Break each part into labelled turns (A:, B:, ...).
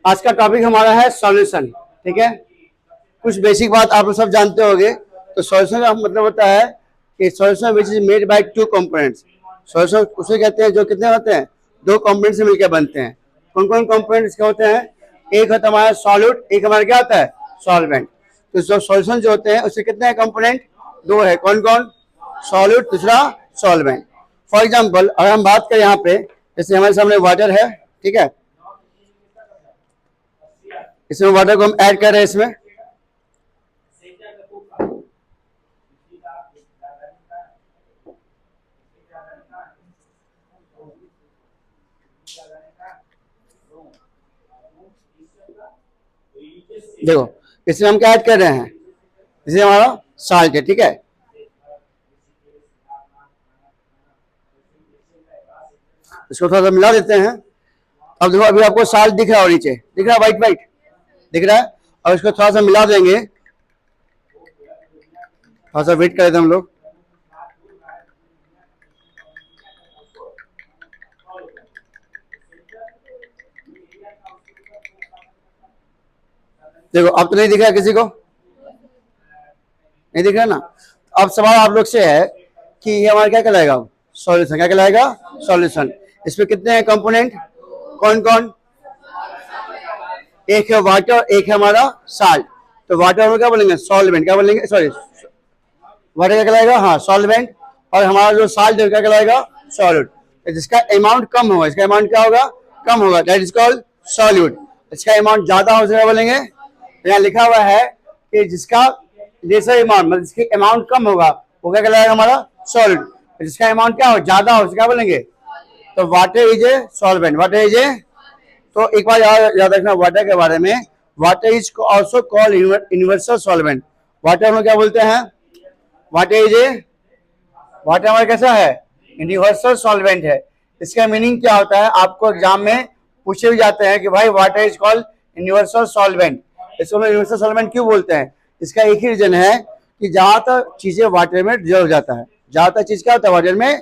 A: आज का टॉपिक हमारा है सॉल्यूशन। ठीक है, कुछ बेसिक बात आप लोग सब जानते होंगे। तो सॉल्यूशन का मतलब होता है कि solution which is made by two components. Solution उसे कहते हैं जो कितने होते हैं, दो कंपोनेंट से मिलकर बनते हैं। कौन कौन कंपोनेंट्स के होते हैं? एक होता है हमारा सॉल्यूट, एक हमारा क्या होता है, सॉल्वेंट। तो जो सॉल्यूशन जो होते हैं उससे कितने हैं कंपोनेंट? दो है। कौन कौन? सॉल्यूट, दूसरा सॉल्वेंट। फॉर एग्जाम्पल अगर हम बात करें यहाँ पे, जैसे हमारे सामने वाटर है, ठीक है, इसमें वाटर को हम ऐड कर रहे हैं इसमें। देखो इसमें हम क्या ऐड कर रहे हैं, इसमें हमारा साल्ट है, ठीक है। इसको थोड़ा सा मिला देते हैं। अब देखो अभी आपको साल्ट दिख रहा है और नीचे दिख रहा है, व्हाइट व्हाइट दिख रहा है। और इसको थोड़ा सा मिला देंगे, थोड़ा सा वेट कर देते हम लोग। देखो अब तो नहीं दिख रहा किसी को, नहीं दिख रहा ना। अब सवाल आप लोग से है कि ये हमारा क्या कहलाएगा, सॉल्यूशन। क्या कहलाएगा? सॉल्यूशन। इसमें कितने हैं कंपोनेंट? कौन कौन? एक है वाटर, एक है हमारा साल्ट। तो वाटर हम क्या बोलेंगे? सॉल्वेंट। क्या बोलेंगे? सॉरी, वाटर क्या कहलाएगा? हाँ, सॉल्वेंट। और हमारा जो साल्ट है क्या कहलाएगा? सॉल्यूट। जिसका अमाउंट कम होगा, इसका अमाउंट क्या होगा? कम होगा, दैट इज कॉल्ड सॉल्यूट। इसका अमाउंट ज्यादा हो क्या बोलेंगे? यहाँ लिखा हुआ है कि जिसका लेसर अमाउंट, मतलब जिसकी अमाउंट कम होगा वो क्या कहलाएगा? हमारा सॉल्यूट। जिसका अमाउंट क्या हो, ज्यादा हो, क्या बोलेंगे? तो water is a solvent. Water is a, तो एक बार याद रखना वाटर के बारे में, water is also called universal solvent. Water हम लोग क्या बोलते हैं? वाटर इज ए, वाटर हमारा कैसा है? यूनिवर्सल सॉल्वेंट है। इसका मीनिंग क्या होता है? आपको एग्जाम में पूछे भी जाते हैं कि भाई water is called universal solvent. इसको हम यूनिवर्सल सॉल्वेंट क्यों बोलते हैं? इसका एक ही रीजन है कि ज्यादातर चीजें वाटर में डिजोल्व हो जाता है। ज्यादातर चीज क्या होता है वाटर में?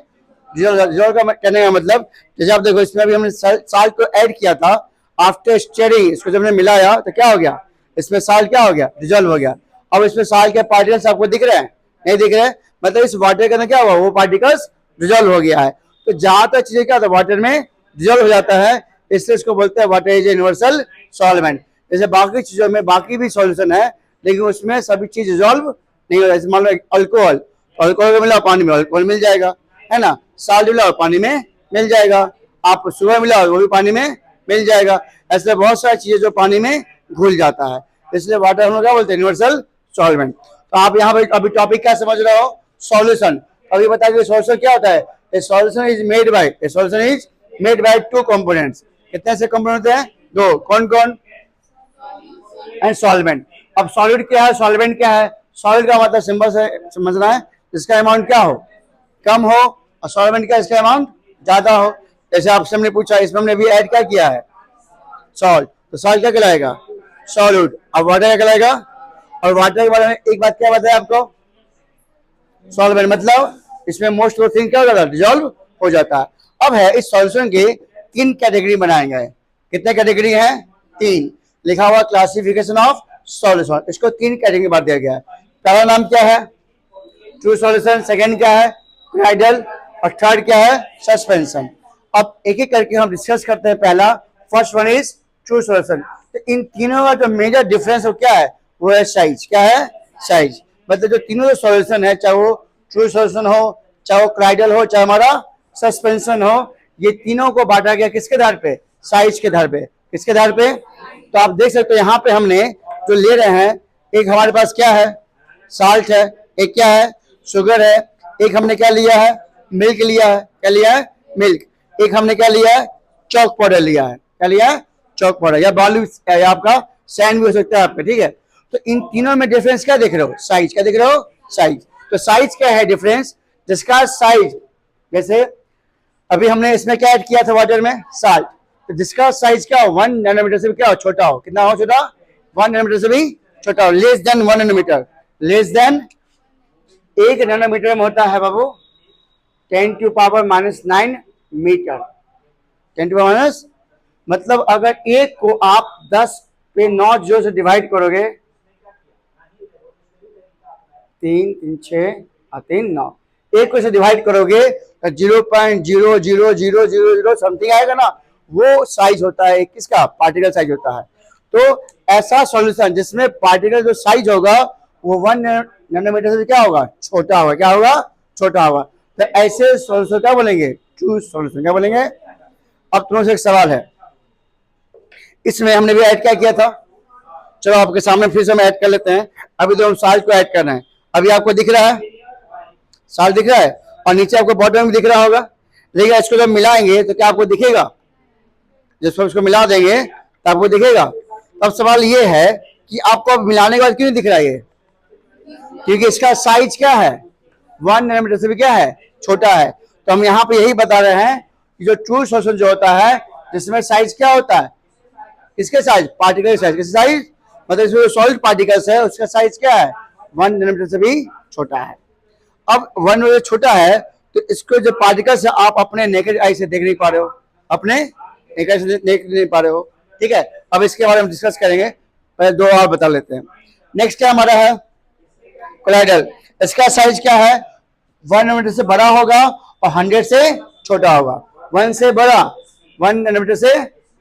A: डिजोल्व का कहने का मतलब, जैसे आप देखो इसमें अभी हमने साल्ट को ऐड किया था, आफ्टर स्टीयरिंग इसको जब हमने मिलाया तो क्या हो गया? इसमें साल्ट क्या हो गया? डिजोल्व हो गया। अब इसमें साल्ट के पार्टिकल्स आपको दिख रहे हैं? नहीं दिख रहे? मतलब इस वाटर के अंदर क्या हुआ, वो पार्टिकल्स डिजोल्व हो गया है। तो ज्यादातर चीजें क्या होता है वाटर में डिजोल्व हो जाता है, इसलिए इसको बोलते हैं वाटर इज यूनिवर्सल सॉल्वेंट। जैसे बाकी चीजों में बाकी भी सॉल्यूशन है, लेकिन उसमें सभी चीज डिजोल्व नहीं हो जाती। मान लो अल्कोहल, अल्कोहल को मिलाओ पानी में, अल्कोहल मिल जाएगा, है ना। साल्ट मिलाओ पानी में मिल जाएगा। आप शुगर मिलाओ वो भी पानी में मिल जाएगा। ऐसे बहुत सारी चीजें जो पानी में घुल जाता है, इसलिए वाटर हम लोग क्या बोलते हैं? Universal solvent. तो आप यहाँ पे अभी टॉपिक क्या समझ रहे हो? सॉल्यूशन। अभी बताइए सॉल्यूशन क्या होता है? ए solution is made by, A solution is made by two components. कितने से कंपोनेंट होते हैं? दो। कौन कौन? And solvent. अब सॉलिड क्या है, सॉल्वेंट क्या है? सॉलिड का मतलब सिंपल से समझना है, जिसका अमाउंट क्या हो, कम हो, और सॉल्वेंट का इसका अमाउंट ज्यादा हो। जैसे आपसे हमने पूछा, इसमें हमने भी ऐड क्या किया है? सॉल्ट। तो सॉल्ट क्या कहलाएगा? सॉल्यूट। अब वाटर क्या कहलाएगा? और वाटर के बारे में एक बात क्या बताया आपको? सॉल्वेंट मतलब इसमें मोस्ट ऑफ थिंग क्या हो जाता है? डिजोल्व हो जाता है। अब है इस सॉल्यूशन के तीन कैटेगरी बनाए गए। कितने कैटेगरी हैं? तीन। लिखा हुआ क्लासिफिकेशन ऑफ सॉल्यूशन, इसको तीन कैटेगरी बांट दिया गया है। पहला नाम क्या है? True solution. सेकंड क्या है? क्राइडल। और थर्ड क्या है? सस्पेंशन। अब एक एक करके हम डिस्कस करते हैं। पहला, first one is true solution. तो इन तीनों का जो मेजर डिफरेंस हो क्या है? वो है साइज। क्या है? साइज। मतलब जो तीनों सॉल्यूशन है, चाहे वो ट्रू सॉल्यूशन हो, चाहे वो क्राइडल हो, चाहे हमारा सस्पेंशन हो, ये तीनों को बांटा गया किसके आधार पे? साइज के आधार पे। किसके आधार पे? तो आप देख सकते हो यहाँ पे हमने जो ले रहे हैं, एक हमारे पास क्या है? साल्ट है। एक क्या है? शुगर है। एक हमने क्या लिया है? मिल्क लिया है। क्या लिया है? मिल्क। एक हमने क्या लिया है? चॉक पाउडर लिया है। क्या लिया है? चॉक पाउडर, या बालू, या आपका सैंड भी हो सकता है आपका, ठीक है। तो इन तीनों में डिफरेंस क्या देख रहे हो? साइज। क्या देख रहे हो? साइज। तो साइज क्या है डिफरेंस? जिसका साइज, जैसे अभी हमने इसमें क्या ऐड किया था वाटर में? साल्ट। तो जिसका साइज क्या हो? 1 नैनोमीटर से भी क्या हो? छोटा हो। कितना हो? छोटा। 1 नैनोमीटर से भी छोटा हो। Less than 1 nanometre. Less than 1 nanometre में होता है बाबू 10 to power -9 metre. 10 to power मतलब अगर एक को आप 10 पे 9 जीरो से डिवाइड करोगे, 3 3 6 3 9, एक को से डिवाइड करोगे तो 0.00000 समथिंग आएगा ना, वो साइज होता है किसका, पार्टिकल साइज होता है। तो ऐसा सॉल्यूशन जिसमें पार्टिकल जो साइज होगा वो 1 नैनोमीटर से क्या होगा, छोटा होगा। क्या होगा, छोटा होगा। तो ऐसे सॉल्यूशन क्या बोलेंगे, ट्रू सॉल्यूशन। क्या बोलेंगे। अब तुम से एक सवाल है, इसमें हमने भी ऐड क्या किया था, चलो आपके सामने फिर से हम ऐड कर लेते हैं। अभी तो हम साइज को ऐड कर रहे हैं। अभी आपको दिख रहा है, साल दिख रहा है, और नीचे आपको बॉटम में दिख रहा होगा। लेकिन इसको जब मिलाएंगे तो क्या आपको दिखेगा, जब इसको मिला देंगे तो आपको दिखेगा। अब सवाल ये है कि आपको अब मिलाने के बाद क्यों नहीं दिख रहा है ये, क्योंकि इसका साइज क्या है, 1 नैनोमीटर से भी क्या है, छोटा है। तो हम यहाँ पे यही बता रहे हैं कि जो ट्रू सॉल्यूशन जो होता है जिसमें साइज क्या होता है, किसके साइज, पार्टिकल साइज। किसके साइज, मतलब इसमें जो सॉलिड पार्टिकल्स है उसका साइज क्या है, 1 नैनोमीटर से भी छोटा है। अब 1 नैनोमीटर छोटा है तो इसको जो पार्टिकल्स है आप अपने नेकेड आई से देख नहीं पा रहे हो, अपने नेकेड आई से देख नहीं पा रहे हो। ठीक है, अब इसके बारे में डिस्कस करेंगे, पहले दो और बता लेते हैं। नेक्स्ट क्या हमारा है, कोलाइडल। इसका साइज क्या है, 1 नैनोमीटर से बड़ा होगा और 100 से छोटा होगा। 1 से बड़ा, 1 नैनोमीटर से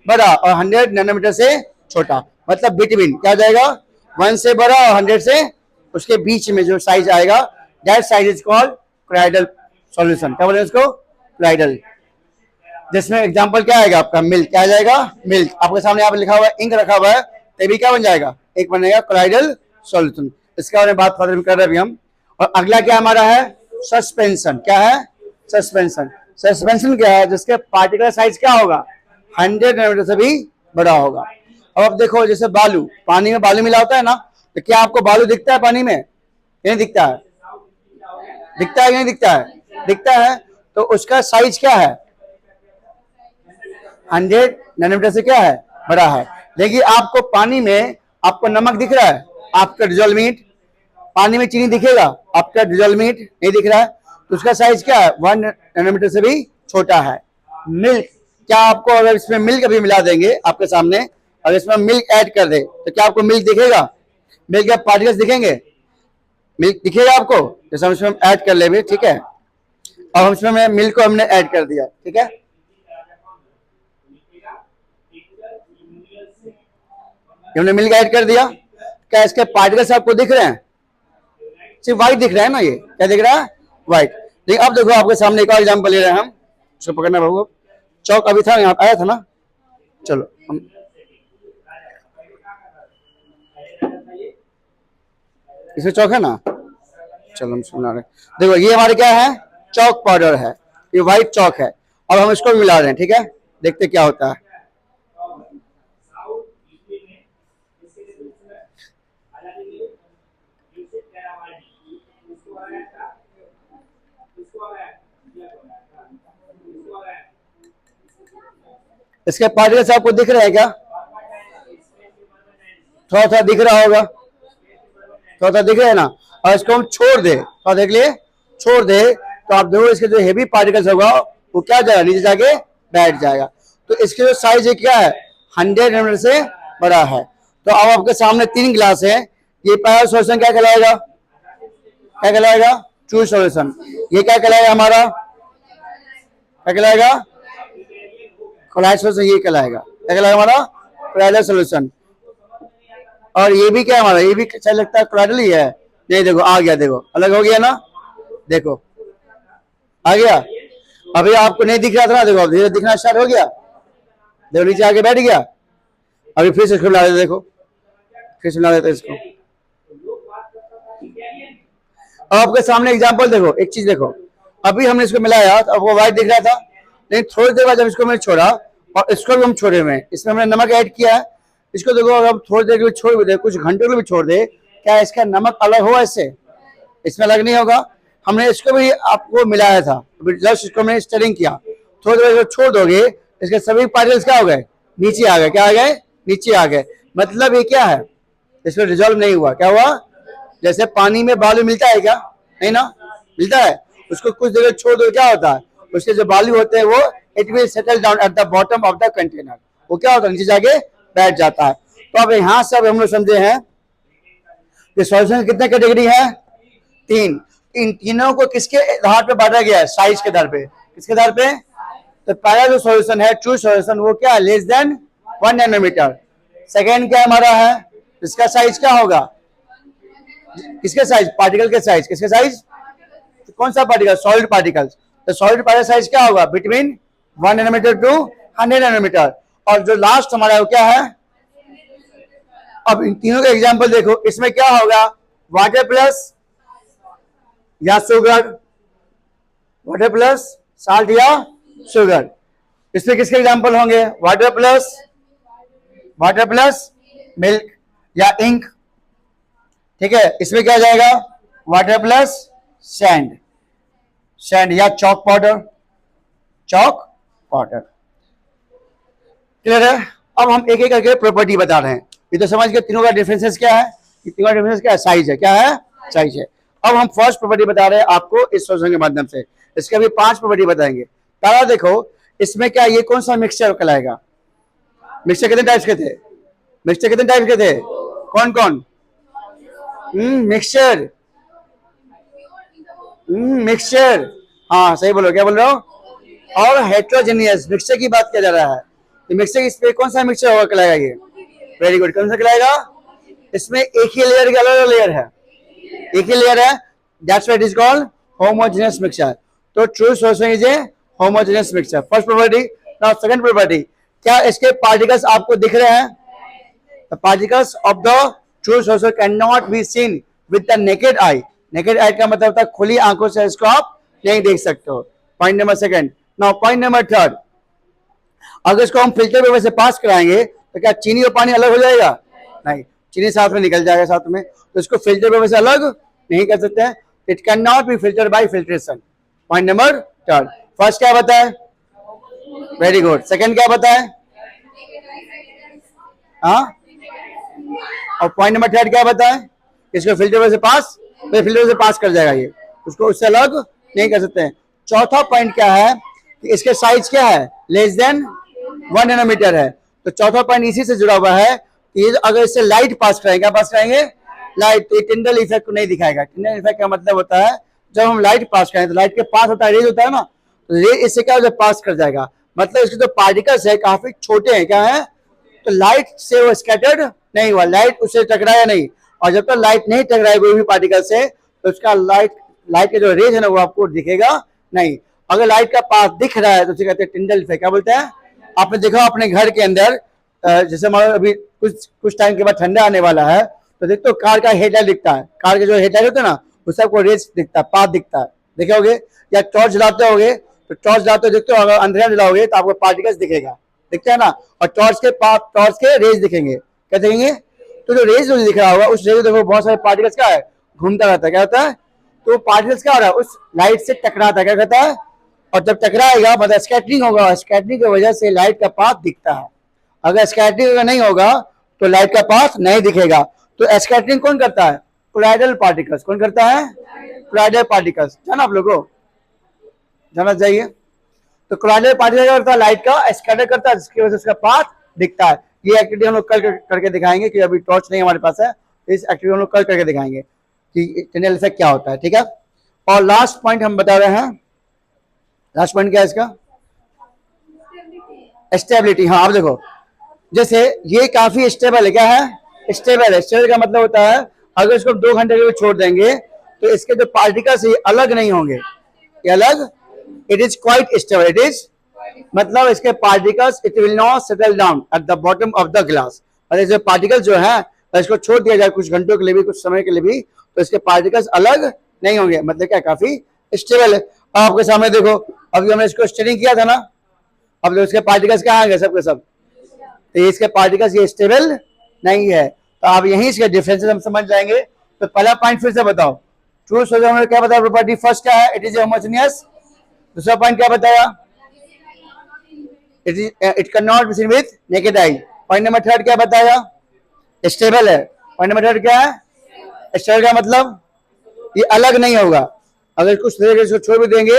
A: बड़ा और 100 नैनोमीटर से छोटा, मतलब बिटवीन क्या जाएगा, 1 से बड़ा और 100 से उसके बीच में जो साइज आएगा, that size is called colloidal solution. क्या बोले उसको, कोलाइडल। जिसमें एग्जांपल क्या आएगा आपका, मिल्क। क्या आ जाएगा, मिल्क। आपके सामने यहाँ पे लिखा हुआ है, इंक रखा हुआ है, तभी क्या बन जाएगा, एक बनेगा कोलाइडल सॉल्यूशन। इसके बारे में बात कर रहे हैं अभी हम। और अगला क्या हमारा है, सस्पेंशन। क्या है, सस्पेंशन। सस्पेंशन क्या है, जिसके पार्टिकल साइज क्या होगा, 100 नैनोमीटर से भी बड़ा होगा। अब आप देखो, जैसे बालू, पानी में बालू मिला होता है ना, तो क्या आपको बालू दिखता है पानी में, नहीं दिखता है, दिखता है नहीं दिखता है, दिखता है। तो उसका साइज क्या है, 100 नैनोमीटर से क्या है, बड़ा है। देखिए आपको पानी में आपको नमक दिख रहा है, आपका डिजोल्व मीट, पानी में चीनी दिखेगा, आपका डिजोल्व मीट नहीं दिख रहा है, तो उसका साइज क्या है, 1 नैनोमीटर से भी छोटा है। मिल्क, क्या आपको अगर इसमें मिल्क अभी मिला देंगे आपके सामने, अगर इसमें मिल्क ऐड कर दे तो क्या आपको मिल्क दिखेगा, मिल्क के पार्टिकल्स दिखेंगे, मिल्क दिखेगा आपको। जैसे हम इसमें ऐड कर ले, ठीक है। अब हम इसमें मिल्क को हमने ऐड कर दिया, ठीक है, हमने मिल्क ऐड कर दिया। क्या इसके पार्टिकल्स आपको दिख रहे हैं, सिर्फ व्हाइट दिख रहा है ना, ये क्या दिख रहा है, व्हाइट। लेकिन अब देखो आपके सामने एक और एग्जांपल ले रहे हैं हम, उसको पकड़ना बाबू। चौक अभी था, यहाँ आया था ना, चलो हम इसे चौक है ना, चलो हम सुना रहे। देखो ये हमारे क्या है, चौक पाउडर है, ये व्हाइट चौक है। अब हम इसको मिला रहे हैं, ठीक है, देखते क्या होता है। इसके पार्टिकल्स आपको दिख रहे हैं क्या, थोड़ा थोड़ा दिख रहा होगा, थोड़ा थोड़ा दिख रहा है ना। और इसको हम छोड़ दे, थोड़ा देख लिए, छोड़ दे तो आप देखो इसके जो हेवी पार्टिकल्स होगा वो क्या जाएगा, नीचे जाके बैठ जाएगा। तो इसके जो साइज है क्या है, 100 नैनोमीटर से बड़ा है। तो अब आपके सामने 3 गिलास है, ये पहला सॉल्यूशन क्या कहलाएगा, क्या कहलाएगा, ट्रू सॉल्यूशन। ये क्या कहलाएगा हमारा, क्या कहलाएगा, कोलाइडल सॉल्यूशन। ये कहलाएगा, क्या कहलाएगा हमारा, कोलाइडल सॉल्यूशन। और ये भी क्या हमारा, ये भी अच्छा लगता है, कोलाइडल ही है। नहीं देखो आ गया, देखो अलग हो गया ना, देखो आ गया। अभी आपको नहीं दिख रहा था ना, देखो धीरे दिखना स्टार्ट हो गया, देखो नीचे आके बैठ गया। अभी फिर से इसको मिला देते, देखो फिर से मिला देते इसको। अब आपके सामने एग्जांपल देखो, एक चीज देखो, अभी हमने इसको मिलाया तो आपको व्हाइट दिख रहा था, लेकिन थोड़ी देर बाद जब इसको मैंने छोड़ा और इसको भी हम छोड़े हुए, इसमें हमने नमक ऐड किया है। इसको देखो अगर हम थोड़ी देर के लिए छोड़ भी दे, कुछ घंटों के लिए भी छोड़ दे, क्या इसका नमक अलग होगा इससे, इसमें अलग नहीं होगा। हमने इसको भी आपको मिलाया था, जस्ट इसको हमने स्टरिंग किया, थोड़ी देर छोड़ दोगे इसके सभी पार्टिकल्स क्या हो गए, नीचे आ गए। क्या आ गए, नीचे आ गए। मतलब ये क्या है, इसमें रिजॉल्व नहीं हुआ। क्या हुआ, जैसे पानी में बालू मिलता है क्या, नहीं ना, मिलता है, उसको कुछ देर छोड़ दो क्या होता है, उसके जो बालू होते हैं वो it will settle down at the bottom of the container, वो क्या होता है, नीचे जाके बैठ जाता है। तो अब यहाँ से अब हम लोग समझे हैं कि सॉल्यूशन कितने कैटेगरी है, 3। इन तीनों को किसके आधार पे बांटा गया है, साइज के आधार पे। किसके आधार पे? तो पहला जो सॉल्यूशन है ट्रू सॉल्यूशन वो क्या है, लेस देन 1 नैनोमीटर। सेकेंड क्या हमारा है, इसका साइज क्या होगा, किसके साइज, पार्टिकल के साइज। किसके साइज, कौन सा पार्टिकल, सॉलिड पार्टिकल्स। तो सॉलिड पार्टिकल साइज क्या होगा, बिटवीन 1 नैनोमीटर टू 100 नैनोमीटर। और जो लास्ट हमारा वो क्या है, अब इन तीनों का एग्जांपल देखो, इसमें क्या होगा, वाटर प्लस या शुगर, वाटर प्लस साल्ट या शुगर। इसमें किसके एग्जांपल होंगे, वाटर प्लस मिल्क या इंक, ठीक है। इसमें क्या जाएगा, वाटर प्लस सैंड या चॉक पाउडर। क्लियर है। अब हम एक एक करके प्रॉपर्टी बता रहे हैं। ये तो समझ गए तीनों का डिफरेंसेस क्या है, तीनों का डिफरेंस क्या है, साइज है, क्या है, साइज है। अब हम फर्स्ट प्रॉपर्टी बता रहे हैं आपको इस सॉल्यूशन के माध्यम से। इसके अभी 5 प्रॉपर्टी बताएंगे। पहला देखो, इसमें क्या, ये कौन सा मिक्सचर कहलाएगा, मिक्सचर कितने टाइप्स के थे, कौन कौन, मिक्सचर, हाँ सही बोलो, क्या बोल रहे हो, और हेट्रोजेनियस मिक्सचर की बात किया जा रहा है। तो मिक्सचर, इस पे कौन सा मिक्सचर होगा कहलाएगा ये, वेरी गुड, कौन सा कहलाएगा, इसमें एक ही लेयर का अलग लेयर है, एक ही लेयर है, that's why it is called homogeneous mixture. तो true solution is a homogeneous mixture, first property. Now second property, क्या इसके पार्टिकल्स आपको दिख रहे हैं, the particles of the true solution can not be seen with the naked eye. Naked eye का मतलब होता है खुली आंखों से इसको आप नहीं देख सकते हो। Point number second. Now point number third, अगर इसको हम फिल्टर पेपर से पास कराएंगे तो क्या चीनी और पानी अलग हो जाएगा, नहीं, चीनी साथ में निकल जाएगा साथ में, तो इसको फिल्टर पेपर से अलग नहीं कर सकते हैं। It can not B filtered bye filtration. Point number third. First क्या बताए, वेरी गुड, सेकंड क्या बताए, हाँ, और पॉइंट नंबर थर्ड क्या बताए, इसको फिल्टर पेपर से पास, तो फिल्टर से पास कर जाएगा ये, उसको उससे अलग नहीं कर सकते हैं। चौथा पॉइंट क्या है कि इसके साइज क्या है, लेस देन 1 नैनोमीटर है। तो चौथा पॉइंट इसी से जुड़ा हुआ है कि अगर इससे लाइट पास कराएंगे, क्या पास कराएंगे, लाइट, तो टिंडल इफेक्ट को नहीं दिखाएगा। टिंडल इफेक्ट का मतलब होता है जब हम लाइट पास करें तो लाइट के पास होता है, रेज होता है ना, तो रेज इससे क्या होता है, पास कर जाएगा। मतलब इसके जो पार्टिकल्स है काफी छोटे हैं, क्या है, तो लाइट से वो स्कैटर्ड नहीं हुआ, लाइट उससे टकराया नहीं। और जब तक लाइट नहीं टकराएगी कोई भी पार्टिकल से, तो उसका लाइट का जो रेज है ना वो आपको दिखेगा नहीं। अगर लाइट का पाथ दिख रहा है तो उसे कहते हैं टिंडल इफेक्ट। क्या बोलते हैं, आपने देखा अपने घर के अंदर, जैसे हमारा अभी कुछ टाइम के बाद ठंडा आने वाला है, तो देखते हो कार का हेडलाइट दिखता है, कार के जो हेडलाइट होते हैं ना उससे आपको रेज दिखता है, पाथ दिखता है, देखे होगे। या टॉर्च जलाते होगे तो टॉर्च जलाते देखते हो, अगर अंधेरा जलाओगे तो आपको पार्टिकल्स दिखेगा, दिखता है ना, और टॉर्च के रेज दिखेंगे, क्या दिखेंगे। तो जो रेज जो दिख रहा होगा उस रेज देखो बहुत सारे पार्टिकल्स क्या है, घूमता रहता है, क्या होता है, तो पार्टिकल्स क्या हो रहा है, उस लाइट से टकराता है, क्या कहता है, और जब टकराएगा मतलब स्कैटरिंग होगा, स्कैटरिंग की वजह से लाइट का पाथ दिखता है। अगर स्कैटरिंग नहीं होगा तो लाइट का पाथ नहीं दिखेगा। तो स्कैटरिंग कौन करता है, कोलाइडल पार्टिकल्स, कौन करता है, कोलाइडल पार्टिकल्स, जाना आप लोगों को, जाना चाहिए। तो कोलाइडल पार्टिकल करता है, लाइट का स्कैटर करता है, जिसकी वजह से उसका पाथ दिखता है। ये एक्टिविटी हम लोग कल करके दिखाएंगे, कि अभी टॉर्च नहीं हमारे पास है, इस एक्टिविटी हम लोग कल करके दिखाएंगे कि टिंडल इफेक्ट क्या होता है, ठीक है। और लास्ट पॉइंट हम बता रहे हैं, लास्ट पॉइंट क्या है इसका, स्टेबिलिटी। हाँ आप देखो, जैसे ये काफी स्टेबल है, क्या है, स्टेबल है। स्टेबल का मतलब होता है अगर इसको 2 घंटे के लिए छोड़ देंगे तो इसके जो पार्टिकल्स है अलग नहीं होंगे, ये अलग, it is quite stable, it is मतलब इसके particles it will not settle down at the bottom of the glass. और ऐसे पार्टिकल्स जो है इसको छोड़ दिया जाए कुछ घंटों के लिए भी, कुछ समय के लिए भी, तो इसके पार्टिकल्स अलग नहीं होंगे, मतलब क्या काफी स्टेबल है। आपके सामने देखो, अभी हमने इसको स्टेरिंग किया था ना, अब इसके पार्टिकल्स क्या आ गए सब के सब, तो इसके पार्टिकल्स ये स्टेबल नहीं है। तो आप यहीं इसके डिफरेंसेस हम समझ जाएंगे। तो पहला पॉइंट फिर से बताओ, ट्रू सॉल्यूशन क्या बताया, प्रॉपर्टी फर्स्ट क्या है, इट इज होमोजेनियस। दूसरा पॉइंट क्या बताया, it can not be seen with naked eye. Point number third क्या बताया, स्टेबल है। पॉइंट नंबर थर्ड क्या है, स्टेबल का मतलब ये अलग नहीं होगा, अगर कुछ देर इसको छोड़ भी देंगे,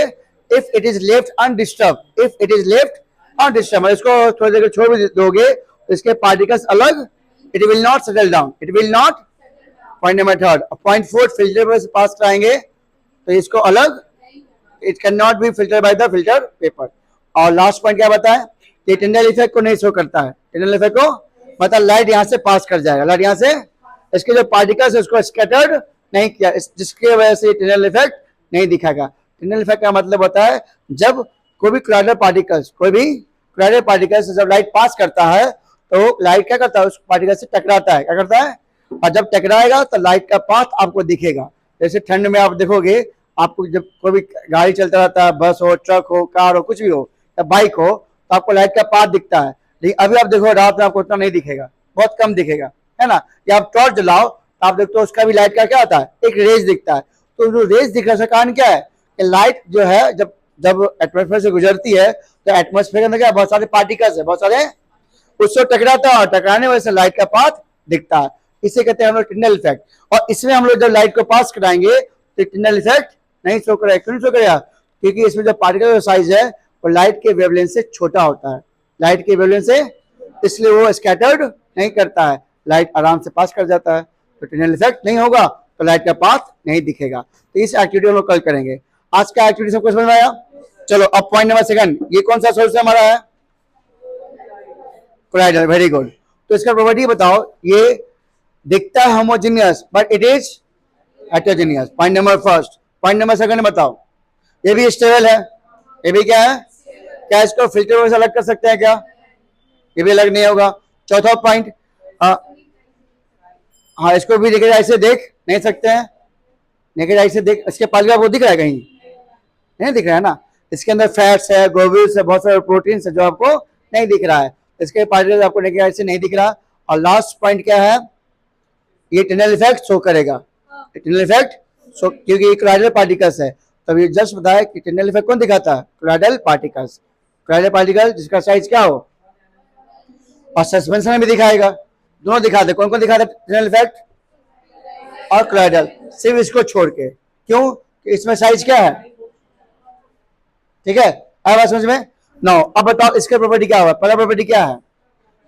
A: if it is left undisturb, if it is left undisturb, इसको थोड़ी देर छोड़ भी दोगे तो इसके पार्टिकल्स अलग, it will not settle down, it will not. Point number third. Point fourth, filter पर पास कराएंगे तो इसको अलग, it can not be filter by the filter paper. और लास्ट पॉइंट क्या बताएं कि टिंडल इफेक्ट को नहीं शो करता है। टिंडल इफेक्ट को मतलब लाइट यहाँ से पास कर जाएगा, लाइट यहाँ से इसके जो पार्टिकल्स है उसको स्कैटर्ड नहीं किया, जिसकी वजह से टिंडल इफेक्ट नहीं दिखेगा। टिंडल इफेक्ट का मतलब होता है जब कोई भी कोलाइडल पार्टिकल्स, कोई भी कोलाइडल पार्टिकल्स जब लाइट पास करता है तो लाइट क्या करता है, उस पार्टिकल से टकराता है, क्या करता है, और जब टकराएगा तो लाइट का पाथ आपको दिखेगा। जैसे ठंड में आप देखोगे, आपको जब कोई भी गाड़ी चलता रहता है, बस हो, ट्रक हो, कार हो, कुछ भी हो या बाइक हो, तो आपको लाइट का पाथ दिखता है। लेकिन अभी आप देखो रात में आपको उतना नहीं दिखेगा, बहुत कम दिखेगा, है ना। या आप टॉर्च जलाओ तो आप देखते हो उसका भी लाइट का क्या होता है, एक रेज दिखता है। तो जो रेज दिख रहा है कारण क्या है कि लाइट जो है जब जब एटमोस्फेयर से गुजरती है तो एटमोस्फेयर के अंदर क्या बहुत सारे पार्टिकल्स है, बहुत सारे, उससे टकराता है और टकराने वजह से लाइट का पाथ दिखता है। इसे कहते हैं हम लोग टिंडल इफेक्ट। और इसमें हम लोग जब लाइट को पास कराएंगे तो टिंडल इफेक्ट नहीं शो करेगा। क्यों शो करेगा? क्योंकि इसमें जो पार्टिकल का साइज है वो लाइट के वेवलेंथ से छोटा होता है, लाइट के वेवलेंथ से, इसलिए वो स्कैटर्ड नहीं करता है, लाइट आराम से पास कर जाता है। तो टिंडल इफेक्ट नहीं होगा तो लाइट का पाथ नहीं दिखेगा। तो इस एक्टिविटी हम लोग कल करेंगे। आज का एक्टिविटी सबको समझ में आया? चलो अब पॉइंट नंबर सेकंड, ये कौन सा सोर्स हमारा है? कोलाइडल। Very good. तो इसका प्रॉपर्टी बताओ। ये दिखता है homogeneous but it is heterogeneous. Point number first. Point number second बताओ। ये भी स्टेबल है, ये भी क्या है, क्या इसको फिल्टर से अलग कर सकते हैं क्या? ये भी अलग नहीं होगा। चौथा पॉइंट, हाँ इसको भी नेकेड आई से देख नहीं सकते हैं, नेकेड आई से देख, इसके पास आपको दिख रहा है कहीं? नहीं दिख रहा है ना। इसके अंदर फैट्स है, ग्लोब्यूल्स है, बहुत सारे प्रोटीन्स है जो आपको नहीं दिख रहा है, इसके पार्टिकल्स आपको नेकेड आई से नहीं दिख रहा। और लास्ट पॉइंट क्या है, ये टिंडल इफेक्ट शो करेगा। टिंडल इफेक्ट शो, क्योंकि ये कोलाइडल पार्टिकल्स है। तब ये जस्ट बताया कि टिंडल इफेक्ट कौन दिखाता है? Colloidal particles. कोलाइडल पार्टिकल जिसका साइज क्या हो, और सस्पेंशन में भी दिखाएगा, दोनों दिखाते। कौन कौन दिखाता है टिंडल इफेक्ट और कोलाइडल? सिर्फ इसको छोड़ के। क्यों? कि इसमें साइज क्या है। ठीक है, आया बात समझ में? नो, अब बताओ इसके प्रॉपर्टी क्या होगा। पहला प्रॉपर्टी क्या है?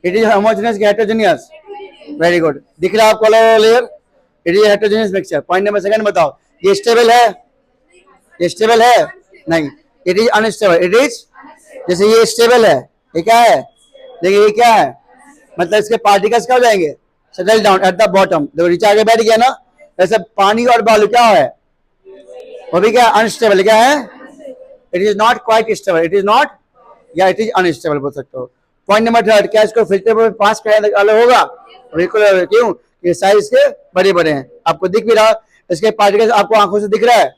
A: इट इज होमोजेनियस कि हेटेरोजेनियस? वेरी गुड, दिख रहा है आपको layer, it is heterogeneous mixture. Point number second बताओ, ये स्टेबल है? ये स्टेबल है? नहीं, it is unstable. It is, जैसे ये स्टेबल है, ये क्या है, देखिए ये क्या है, मतलब इसके पार्टिकल्स क्या हो जाएंगे, settle down at the bottom. देखो नीचे आगे बैठ गया ना, वैसे पानी और बालू क्या है, वो भी क्या अनस्टेबल, क्या है, it is not quite stable, it is not, या इट इज अनस्टेबल बोल सकते हो। पॉइंट नंबर थर्ड, क्या इसको फिल्टर पर पास कराने अलग होगा? बिल्कुल अलग। क्यों? ये साइज के बड़े बड़े हैं, आपको दिख भी रहा, इसके पार्टिकल्स आपको आंखों से दिख रहा है,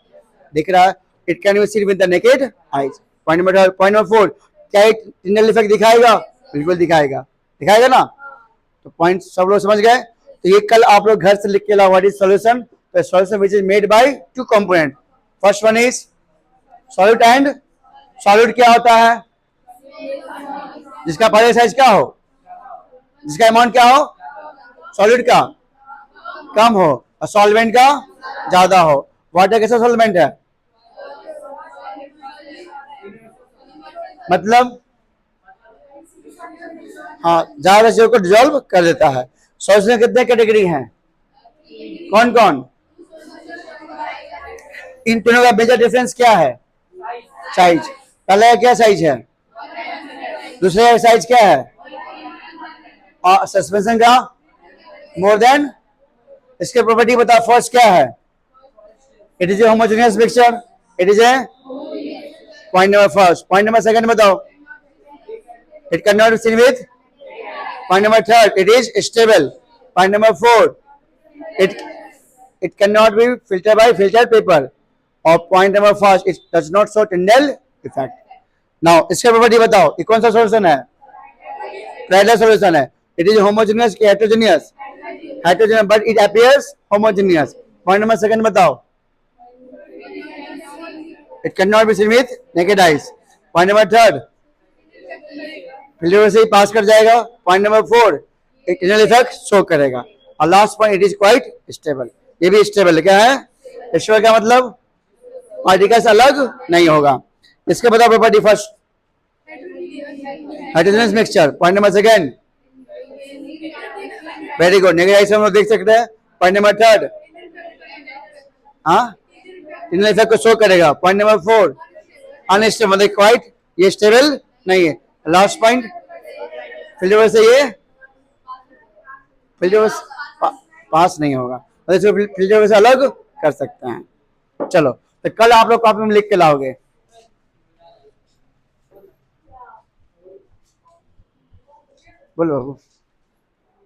A: दिख रहा है। It can be seen with the naked eyes. Point number third. Point number four, क्या एक टिंडल इफेक्ट दिखाएगा? बिल्कुल दिखाएगा, दिखाएगा ना। तो पॉइंट सब लोग समझ गए। तो ये कल आप लोग घर से लिख के लाओ, व्हाट इज सॉल्यूशन। तो solution which is made by two component. First one is solute and solute क्या होता है? जिसका पहले साइज क्या हो, जिसका अमाउंट क्या हो, सॉल्यूट का कम हो और सॉल्वेंट का ज्यादा हो। वाटर कैसा सॉल्वेंट है? मतलब हाँ, ज्यादा चीजों को डिजोल्व कर देता है। सॉल्यूशन कितने कैटेगरी हैं, कौन कौन? इन तीनों का मेजर डिफरेंस क्या है? साइज। पहले क्या साइज है, दूसरे का साइज क्या है, और सस्पेंशन का मोर देन। इसके प्रॉपर्टी बता। फर्स्ट क्या है, it is a homogeneous mixture, it is a, point number first. Point number second बताओ, it can not be seen with. Point number third, it is stable. Point number four, it can not be filter by filter paper. और point number first, it does not show Tyndall effect. Now इसके property बताओ, ये कौन सा solution है? Colloidal solution है। It is homogeneous कि heterogeneous? Heterogeneous but it appears homogeneous. Point number second बताओ, it can not be seen with naked eyes. Point number third, filter से ही पास कर जाएगा। Point number four, it Tyndall effect show करेगा। और last point, it is quite stable. ये भी stable है। क्या है स्टेबल का मतलब? पार्टिकल्स अलग नहीं होगा। इसके बताओ property first. Heterogeneous mixture. Point number second, very good, negative हम लोग देख सकते हैं। पॉइंट नंबर थर्ड, हाँ इन इफेक्ट को शो करेगा। पॉइंट नंबर फोर, अनस्टेबल, मतलब क्वाइट ये स्टेबल नहीं है। लास्ट पॉइंट, फिल्टर से ये फिल्टर पास नहीं होगा, मतलब इसको फिल्टर से अलग कर सकते हैं। चलो तो कल आप लोग कॉपी में लिख के लाओगे। बोलो बाबू।